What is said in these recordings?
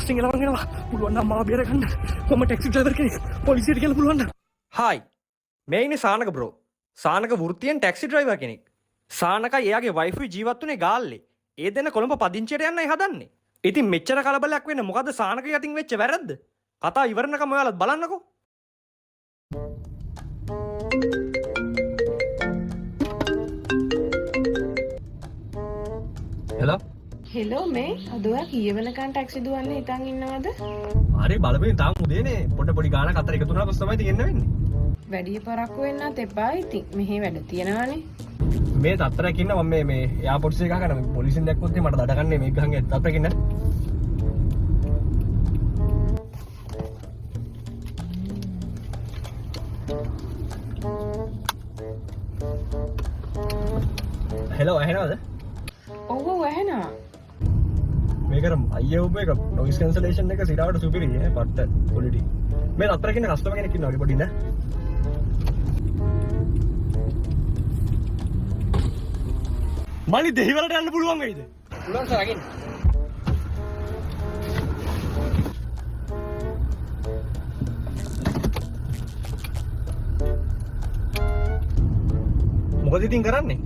පොලිසියෙන් එලවගෙන එනවා. පුළුවන් නම් මාව බේරගන්න. කොහොම ටැක්සි ඩ්‍රයිවර් කෙනෙක් පොලිසියට කියලා පුළුවන් නම්. හායි. මේ ඉන්නේ සානක බ්‍රෝ. සානක වෘත්තියෙන් ටැක්සි ඩ්‍රයිවර් කෙනෙක්. සානකයි එයාගේ වයිෆුයි ජීවත් වුණේ ගාල්ලේ. ඒ දෙන්න කොළඹ පදිංචියට යන්නයි හදන්නේ. ඉතින් මෙච්චර කලබලයක් වෙන්න මොකද්ද සානක යටින් වෙච්ච වැරද්ද? කතා ඉවරනකම් ඔයාලත් බලන්නකෝ. හෙලෝ මේ අද ඔයා කීය වෙනකන් ටැක්සි දුවන්න හිතන් ඉන්නවද? හරි බලපෑම් තාම උදේනේ පොඩි ගානක් අතර එකතු වුණා කොස් තමයි ඉතින් එන්න වෙන්නේ. වැඩි පරක්කු වෙන්නත් එපා ඉතින් මෙහෙ වැඩ තියෙනවානේ. මේ තත්තරයක් ඉන්න මම මේ එයාපෝට් එකේ ගහගෙන පොලිසියෙන් දැක්කොත් මට දඩගන්නේ මේක ගහන්නේ තත්තරයක් ඉන්න. හෙලෝ ඇහෙනවද? ඔව් ඇහෙනවා. මේක අයියෝ මේක නොයිස් කැන්සලේෂන් එක සිරාවට සුපිරි නේ පට්ට ක්වොලිටි. මේ අතර කින්න කස්ටමර් කෙනෙක් ඉන්නවා පොඩි නේ. මලි දෙහිවලට යන්න පුළුවන් වෙයිද? පුළුවන් සර් අගින්න. මොකද ඉතින් කරන්නේ?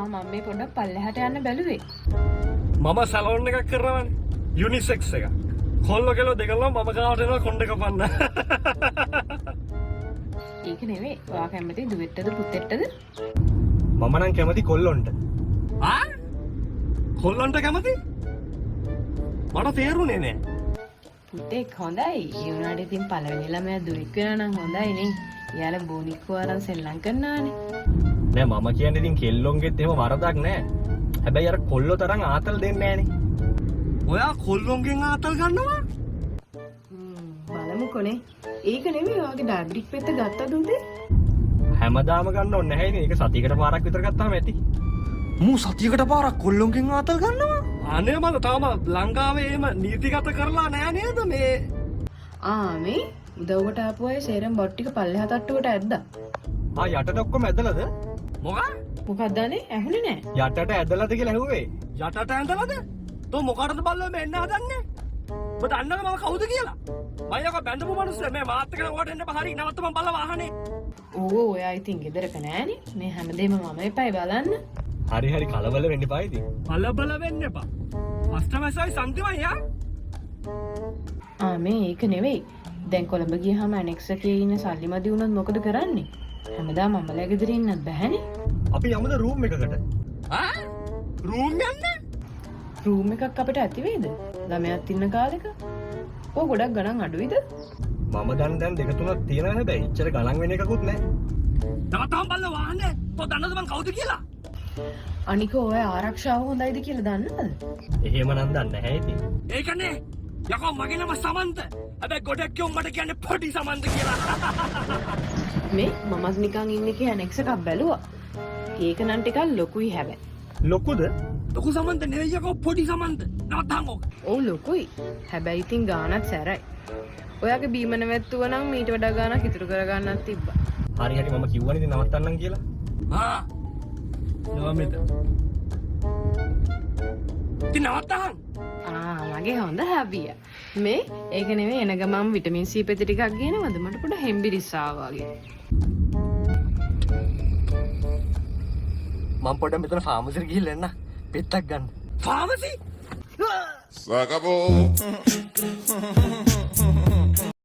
මම මේ පොඩ්ඩක් පල්ලෙහාට යන්න බැලුවේ. මම සැලෝන් එකක් කරනවානේ. යුනිසෙක්ස් එක. කොල්ලෝ කෙල්ලෝ දෙකල්ලම මම ගාවට එනවා කොණ්ඩේ කපන්න. ඒක නෙවෙයි. ඔයා කැමති දුවෙට්ටද පුතෙට්ටද? මම නම් කැමති කොල්ලොන්ට. ආ? කොල්ලොන්ට කැමති? මට තේරුනේ නෑ. පුතෙක් හොඳයි. ඒ වුණාට ඉතින් පළවෙනි ළමයා දුවෙක් වෙනා නම් හොඳයි නේ. එයාලා බෝනික්කෝ අරන් සෙල්ලම් කරනවානේ. නෑ මම කියන්නේ ඉතින් කෙල්ලොන්ගෙත් එහෙම වරදක් නෑ. හැබැයි අර කොල්ලෝ තරම් ආතල් දෙන්නේ නෑනේ. ඔයා කොල්ලොන්ගෙන් ආතල් ගන්නවා? බලමුකෝනේ. ඒක නෙවෙයි ඔයාගේ ඩයබටික් පෙත්ත ගත්තද උදේ? හැමදාම ගන්න ඕනේ නැහැ නේ. ඒක සතියකට පාරක් විතර ගත්තාම ඇති. මූ සතියකට පාරක් කොල්ලොන්ගෙන් ආතල් ගන්නවා? අනේ මල තාම ලංකාවේ එහෙම නීතිගත කරලා නෑ නේද මේ? මේ උදව්වට ආපු අය සේරම බොට් ටික පල්ලෙහා තට්ටුවට ඇද්දා. යටට ඔක්කොම ඇදලාද? මොකක්ද අනේ ඇහුනේ නෑ. යටට ඇදලාද කියලා ඇහුවේ. යටට ඇදලාද? තෝ මොකටද බල්ලෝ මේ එන්න හදන්නේ? ඔබ දන්නවද මම කවුද කියලා? මම යක බැඳපු මිනිස්සු මේ මාත් එක්ක ඔකට එන්න බහරි නවත්තමන් බල්ලා වාහනේ. ඕ ඔයා ඉතින් ගෙදරක නෑනේ. මේ හැමදේම මම එපයි බලන්න. හරි කලබල වෙන්න එපා ඉතින්. කලබල වෙන්න එපා. කස්ටමර්ස්යි සම්තිමයි යා. මේ ඒක නෙවෙයි. දැන් කොළඹ ගියාම ඇනෙක්ස් එකේ ඉන්න සල්ලි මදි වුණොත් මොකද කරන්නේ? හැමදාම මමලා ගෙදර ඉන්නත් බැහැනේ. අපි යමුද රූම් එකකට? රූම් යන්න? රූම් එකක් අපිට ඇති වේද? ළමයාත් ඉන්න කාලෙක. ඔය ගොඩක් ගණන් අඩුයිද? මම දැන් දෙක තුනක් තියෙනවා හැබැයි ඉච්චර ගණන් වෙන එකකුත් නැහැ. නවත්තම් බල්ල වාහනේ. තෝ දන්නවද මං කවුද කියලා? අනික ඔය ආරක්ෂාව හොඳයිද කියලා දන්නවද? එහෙම නම් දන්නේ නැහැ ඉතින්. ඒකනේ. යකෝ මගේ නම සමන්ත. හැබැයි ගොඩක් කියොම් මට කියන්නේ පොඩි සමන්ත කියලා. මේ මමත් නිකන් ඉන්නේ කිය ඇනෙක්ස් එකක් බැලුවා. ඒක නම් ටිකක් ලොකුයි හැබැයි. ලොකුද? ලොකු සමන්ත නෙවෙයි යකෝ පොඩි සමන්ත. නවත්තම් ඕක. ඔව් ලොකුයි. හැබැයි ඉතින් ගානක් සැරයි. ඔයාගේ බීම නැවැත්තුව නම් මීට වඩා ගානක් ඉතුරු කරගන්නත් තිබ්බා. හරි මම කිව්වනේ ඉතින් නවත්තන්නම් කියලා. නවමිත. ඉතින් නවත්තහන්. මගේ හොඳ හැබිය. මේ ඒක නෙවෙයි එන ගමන් විටමින් C පෙති ටිකක් ගේනවද? මට පොඩ හෙම්බිරිස්සාව වගේ. මම පොඩ්ඩක් මෙතන ෆාමසි එකට ගිහිල්ලා එන්න. පෙත්තක් ගන්න. ෆාමසි? Se acabó.